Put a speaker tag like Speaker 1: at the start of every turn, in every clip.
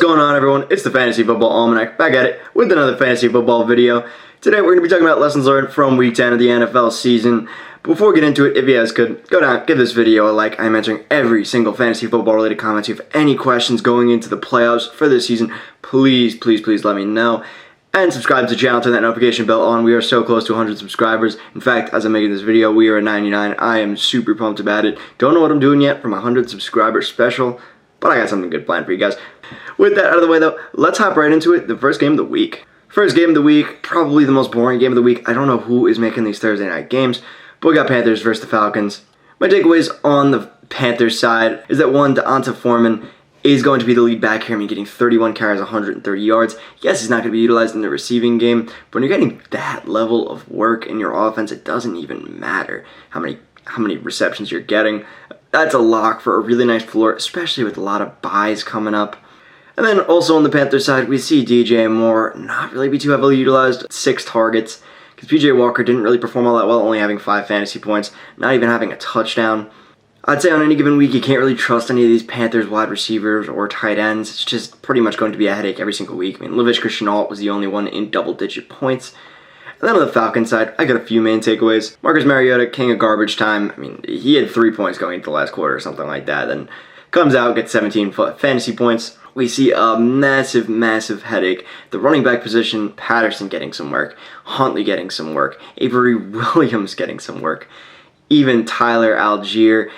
Speaker 1: going on, everyone? It's the Fantasy Football Almanac, back at it with another fantasy football video. Today we're going to be talking about lessons learned from Week 10 of the NFL season. Before we get into it, if you guys could, go down, give this video a like. I'm answering every single fantasy football related comment. If you have any questions going into the playoffs for this season, please let me know. And subscribe to the channel, turn that notification bell on. We are so close to 100 subscribers. In fact, as I'm making this video, we are at 99. I am super pumped about it. Don't know what I'm doing yet for my 100 subscriber special, but I got something good planned for you guys. With that out of the way, though, let's hop right into it. The first game of the week. First game of the week, probably the most boring game of the week. I don't know who is making these Thursday night games, but we got Panthers versus the Falcons. My takeaways on the Panthers side is that one, Foreman is going to be the lead back here. I mean, getting 31 carries, 130 yards. Yes, he's not going to be utilized in the receiving game, but when you're getting that level of work in your offense, it doesn't even matter how many receptions you're getting. That's a lock for a really nice floor, especially with a lot of buys coming up. And then also on the Panthers side, we see DJ Moore not really be too heavily utilized. 6 targets, because PJ Walker didn't really perform all that well, only having 5 fantasy points, not even having a touchdown. I'd say on any given week, you can't really trust any of these Panthers wide receivers or tight ends. It's just pretty much going to be a headache every single week. I mean, Laviska Shenault was the only one in double-digit points. And then on the Falcons side, I got a few main takeaways. Marcus Mariota, king of garbage time. I mean, he had 3 points going into the last quarter or something like that. Then comes out, gets 17 fantasy points. We see a massive headache. The running back position, Patterson getting some work. Huntley getting some work. Avery Williams getting some work. Even Tyler Algier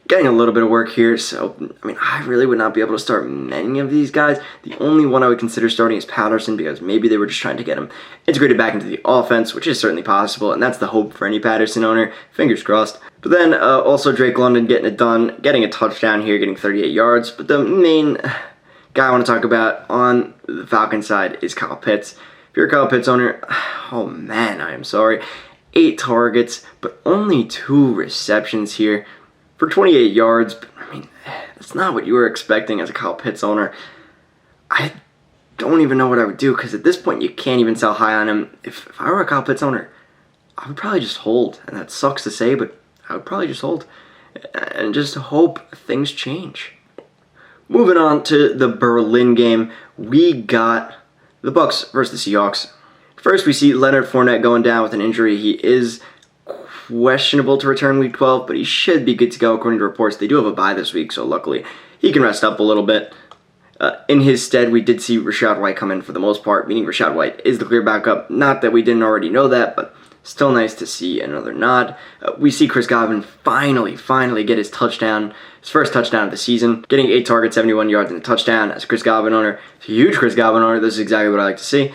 Speaker 1: getting a little bit of work here. So, I mean, I really would not be able to start many of these guys. The only one I would consider starting is Patterson, because maybe they were just trying to get him integrated back into the offense, which is certainly possible, and that's the hope for any Patterson owner. Fingers crossed. But then also Drake London getting it done, getting a touchdown here, getting 38 yards. But the main guy I want to talk about on the Falcons side is Kyle Pitts. If you're a Kyle Pitts owner, oh man, I am sorry. 8 targets, but only 2 receptions here for 28 yards. I mean, that's not what you were expecting as a Kyle Pitts owner. I don't even know what I would do, because at this point you can't even sell high on him. If I were a Kyle Pitts owner, I would probably just hold. And that sucks to say, but I would probably just hold and just hope things change. Moving on to the Berlin game, we got the Bucs versus the Seahawks. First, we see Leonard Fournette going down with an injury. He is questionable to return week 12, but he should be good to go according to reports. They do have a bye this week, so luckily he can rest up a little bit. In his stead, we did see Rachaad White come in for the most part, meaning Rachaad White is the clear backup. Not that we didn't already know that, but still nice to see another nod. We see Chris Godwin finally get his touchdown, his first touchdown of the season, getting 8 targets, 71 yards, and a touchdown. As a Chris Godwin owner, a huge Chris Godwin owner, this is exactly what I like to see.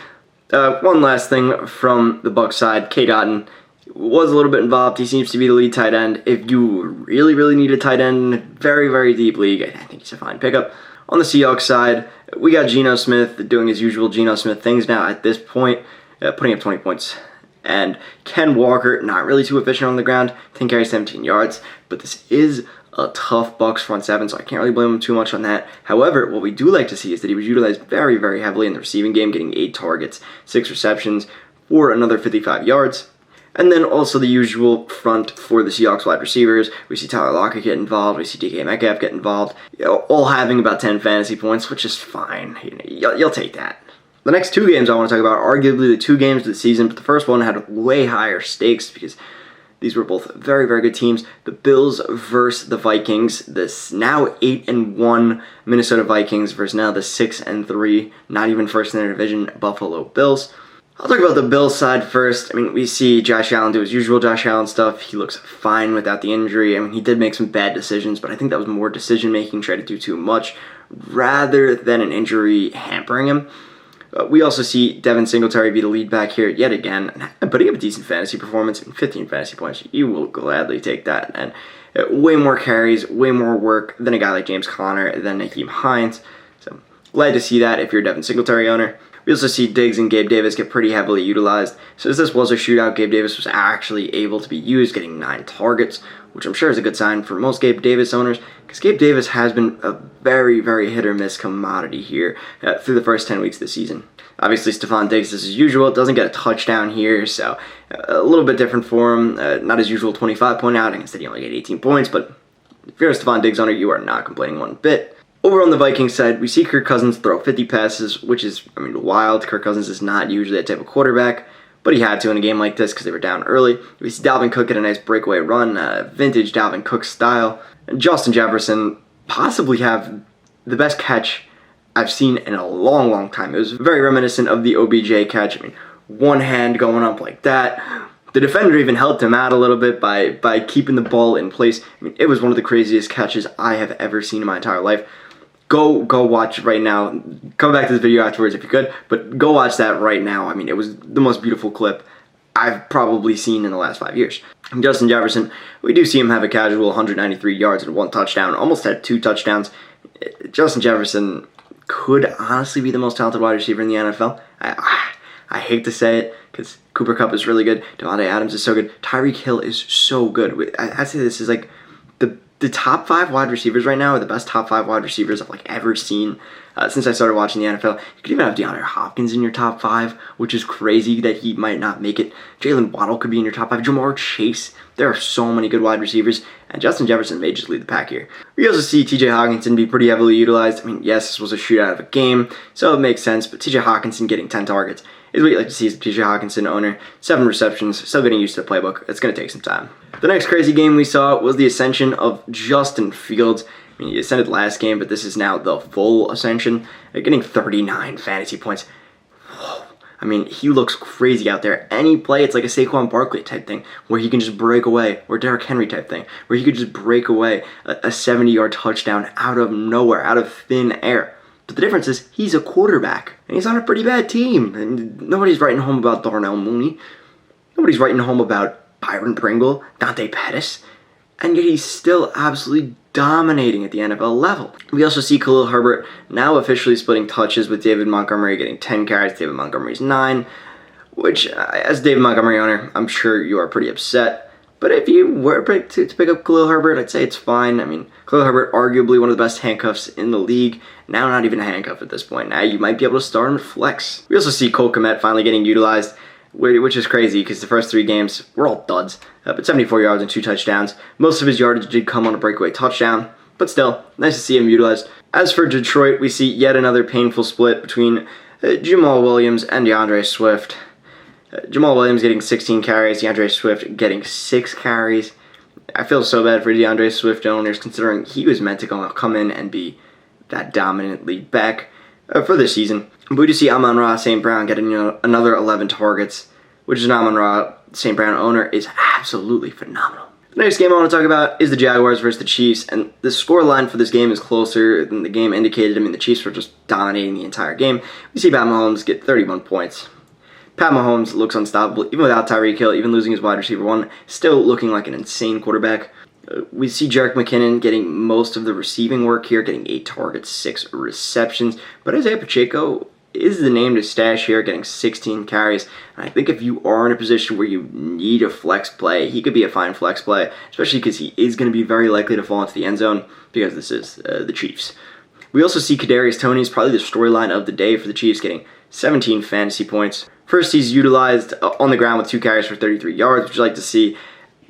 Speaker 1: One last thing from the Bucs side, K. Dotton was a little bit involved. He seems to be the lead tight end. If you really need a tight end in a very deep league, I think he's a fine pickup. On the Seahawks side, we got Geno Smith doing his usual Geno Smith things now at this point, putting up 20 points. And Ken Walker, not really too efficient on the ground, 10 carries, 17 yards. But this is a tough Bucs front 7, so I can't really blame him too much on that. However, what we do like to see is that he was utilized very heavily in the receiving game, getting 8 targets, 6 receptions for another 55 yards. And then also the usual front for the Seahawks wide receivers. We see Tyler Lockett get involved. We see DK Metcalf get involved. All having about 10 fantasy points, which is fine. You'll take that. The next 2 games I want to talk about are arguably the 2 games of the season, but the first one had way higher stakes because these were both very good teams. The Bills versus the Vikings. This now 8-1 Minnesota Vikings versus now the 6-3, not even first in their division, Buffalo Bills. I'll talk about the Bills side first. I mean, we see Josh Allen do his usual Josh Allen stuff. He looks fine without the injury. I mean, he did make some bad decisions, but I think that was more decision-making, tried to do too much, rather than an injury hampering him. We also see Devin Singletary be the lead back here yet again, and putting up a decent fantasy performance and 15 fantasy points. You will gladly take that. And way more carries, way more work than a guy like James Conner, than Naheem Hines. So glad to see that if you're a Devin Singletary owner. We also see Diggs and Gabe Davis get pretty heavily utilized. So as this was a shootout, Gabe Davis was actually able to be used, getting 9 targets, which I'm sure is a good sign for most Gabe Davis owners, because Gabe Davis has been a very hit-or-miss commodity here through the first 10 weeks of the season. Obviously, Stephon Diggs, as usual, doesn't get a touchdown here, so a little bit different for him. Not his usual 25-point outing. Instead, he only get 18 points, but if you're a Stephon Diggs owner, you are not complaining one bit. Over on the Vikings side, we see Kirk Cousins throw 50 passes, which is, wild. Kirk Cousins is not usually that type of quarterback, but he had to in a game like this because they were down early. We see Dalvin Cook get a nice breakaway run, vintage Dalvin Cook style. And Justin Jefferson possibly have the best catch I've seen in a long, long time. It was very reminiscent of the OBJ catch. One hand going up like that. The defender even helped him out a little bit by keeping the ball in place. It was one of the craziest catches I have ever seen in my entire life. Go watch it right now. Come back to this video afterwards if you could, but go watch that right now. It was the most beautiful clip I've probably seen in the last 5 years. Justin Jefferson, we do see him have a casual 193 yards and 1 touchdown, almost had 2 touchdowns. Justin Jefferson could honestly be the most talented wide receiver in the NFL. I hate to say it because Cooper Kupp is really good. Devontae Adams is so good. Tyreek Hill is so good. I'd say this is like the top 5 wide receivers right now are the best top 5 wide receivers I've ever seen since I started watching the NFL. You could even have DeAndre Hopkins in your top 5, which is crazy that he might not make it. Jalen Waddle could be in your top 5. Jamar Chase. There are so many good wide receivers, and Justin Jefferson may just lead the pack here. We also see TJ Hockenson be pretty heavily utilized. Yes, this was a shootout of a game, so it makes sense, but TJ Hockenson getting 10 targets is what you like to see as a TJ Hockenson owner. 7 receptions, still getting used to the playbook. It's going to take some time. The next crazy game we saw was the ascension of Justin Fields. He ascended last game, but this is now the full ascension. Getting 39 fantasy points. Whoa. He looks crazy out there. Any play, it's like a Saquon Barkley type thing, where he can just break away, or Derrick Henry type thing, where he could just break away a 70-yard touchdown out of nowhere, out of thin air. But the difference is he's a quarterback, and he's on a pretty bad team. And nobody's writing home about Darnell Mooney. Nobody's writing home about Byron Pringle, Dante Pettis, and yet he's still absolutely dominating at the NFL level. We also see Khalil Herbert now officially splitting touches with David Montgomery, getting 10 carries. David Montgomery's 9, which, as a David Montgomery owner, I'm sure you are pretty upset. But if you were to pick up Khalil Herbert, I'd say it's fine. Khalil Herbert, arguably one of the best handcuffs in the league. Now not even a handcuff at this point. Now you might be able to start him at flex. We also see Kmet finally getting utilized, which is crazy because the first 3 games were all duds. But 74 yards and 2 touchdowns. Most of his yardage did come on a breakaway touchdown, but still, nice to see him utilized. As for Detroit, we see yet another painful split between Jamal Williams and DeAndre Swift. Jamal Williams getting 16 carries, DeAndre Swift getting 6 carries. I feel so bad for DeAndre Swift owners considering he was meant to come in and be that dominant lead back for this season. But we do see Amon St. Brown getting another 11 targets, which is an Amon St. Brown owner is absolutely phenomenal. The next game I want to talk about is the Jaguars versus the Chiefs, and the score line for this game is closer than the game indicated. The Chiefs were just dominating the entire game. We see Pat Mahomes get 31 points. Pat Mahomes looks unstoppable, even without Tyreek Hill, even losing his wide receiver 1, still looking like an insane quarterback. We see Jerick McKinnon getting most of the receiving work here, getting 8 targets, 6 receptions, but Isaiah Pacheco is the name to stash here, getting 16 carries. And I think if you are in a position where you need a flex play, he could be a fine flex play, especially because he is going to be very likely to fall into the end zone because this is the Chiefs. We also see Kadarius Toney is probably the storyline of the day for the Chiefs, getting 17 fantasy points. First, he's utilized on the ground with 2 carries for 33 yards, which I like to see.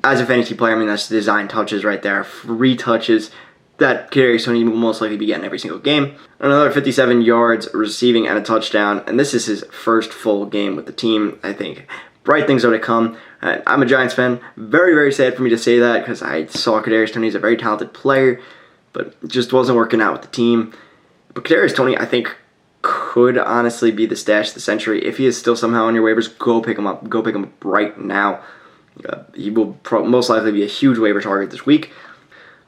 Speaker 1: As a fantasy player, that's design touches right there, free touches that Kadarius Toney will most likely be getting every single game. Another 57 yards receiving and a touchdown, and this is his first full game with the team. I think bright things are to come. I'm a Giants fan. Very, very sad for me to say that because I saw Kadarius Toney as a very talented player, but it just wasn't working out with the team. But Kadarius Toney, I think, could honestly be the stash of the century. If he is still somehow on your waivers, go pick him up. Go pick him up right now. He will most likely be a huge waiver target this week.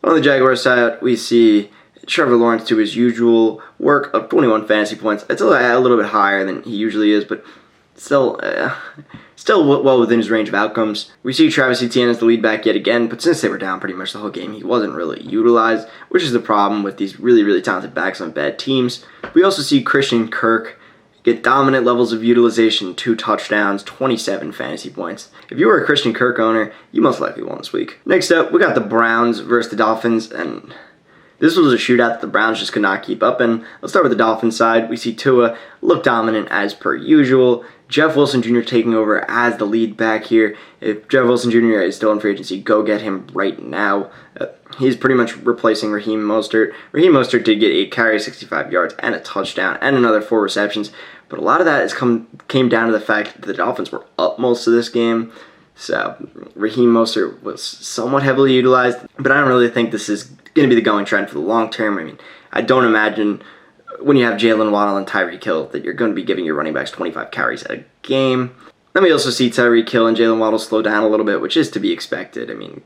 Speaker 1: On the Jaguars side, we see Trevor Lawrence do his usual work of 21 fantasy points. It's a little bit higher than he usually is, but still well within his range of outcomes. We see Travis Etienne as the lead back yet again, but since they were down pretty much the whole game, he wasn't really utilized, which is the problem with these really, really talented backs on bad teams. We also see Christian Kirk get dominant levels of utilization, 2 touchdowns, 27 fantasy points. If you were a Christian Kirk owner, you most likely won this week. Next up, we got the Browns versus the Dolphins, and This was a shootout that the Browns just could not keep up in. Let's start with the Dolphins side. We see Tua look dominant as per usual. Jeff Wilson Jr. taking over as the lead back here. If Jeff Wilson Jr. is still in free agency, go get him right now. He's pretty much replacing Raheem Mostert. Raheem Mostert did get 8 carries, 65 yards, and a touchdown, and another 4 receptions. But a lot of that came down to the fact that the Dolphins were up most of this game. So Raheem Mostert was somewhat heavily utilized, but I don't really think this is going to be the going trend for the long term. I mean, I don't imagine when you have Jalen Waddle and Tyreek Hill that you're going to be giving your running backs 25 carries a game. Then we also see Tyreek Hill and Jalen Waddle slow down a little bit, which is to be expected. I mean,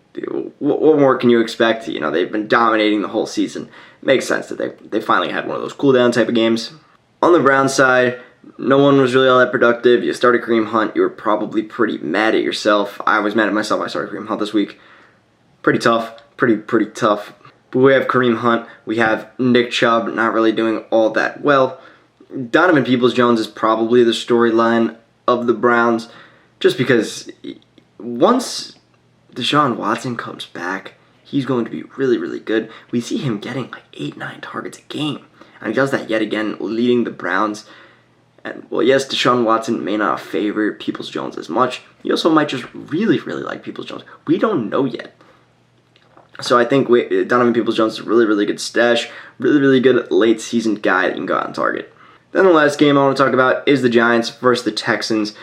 Speaker 1: what more can you expect? You know, they've been dominating the whole season. It makes sense that they finally had one of those cool down type of games. On the Browns side, no one was really all that productive. You started Kareem Hunt. You were probably pretty mad at yourself. I was mad at myself. I started Kareem Hunt this week. Pretty tough. Pretty tough. But we have Kareem Hunt. We have Nick Chubb not really doing all that well. Donovan Peoples-Jones is probably the storyline of the Browns, just because once Deshaun Watson comes back, he's going to be really, really good. We see him getting like 8-9 targets a game, and he does that yet again, leading the Browns. And, well, yes, Deshaun Watson may not favor Peoples-Jones as much. He also might just really, really like Peoples-Jones. We don't know yet. So I think Donovan Peoples-Jones is a really, really good stash. Really, really good late-season guy that you can go out and target. Then the last game I want to talk about is the Giants versus the Texans.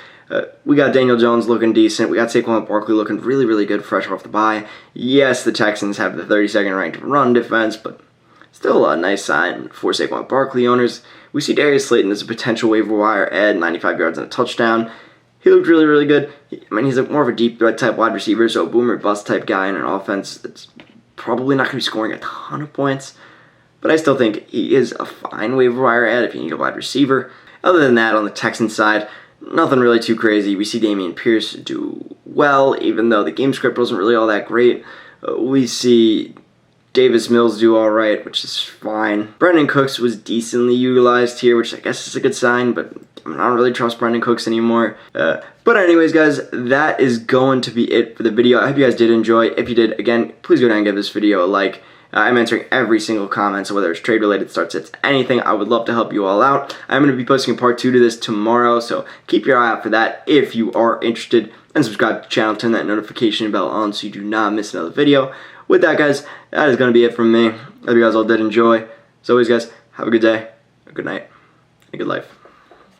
Speaker 1: We got Daniel Jones looking decent. We got Saquon Barkley looking really, really good fresh off the bye. Yes, the Texans have the 32nd ranked run defense, but still a nice sign for Saquon Barkley owners. We see Darius Slayton as a potential waiver wire add, 95 yards and a touchdown. He looked really, really good. I mean, he's more of a deep threat type wide receiver, so a boomer bust type guy in an offense that's probably not going to be scoring a ton of points. But I still think he is a fine waiver wire add if you need a wide receiver. Other than that, on the Texans side, nothing really too crazy. We see Dameon Pierce do well, even though the game script wasn't really all that great. We see Davis Mills do all right, which is fine. Brandon Cooks was decently utilized here, which I guess is a good sign, but I don't really trust Brandon Cooks anymore. But anyways, guys, that is going to be it for the video. I hope you guys did enjoy. If you did, again, please go down and give this video a like. I'm answering every single comment, so whether it's trade-related, start sets, anything, I would love to help you all out. I'm going to be posting a part 2 to this tomorrow, so keep your eye out for that if you are interested. And subscribe to the channel, turn that notification bell on so you do not miss another video. With that, guys, that is going to be it from me. Hope you guys all did enjoy. As always, guys, have a good day, a good night, and a good life.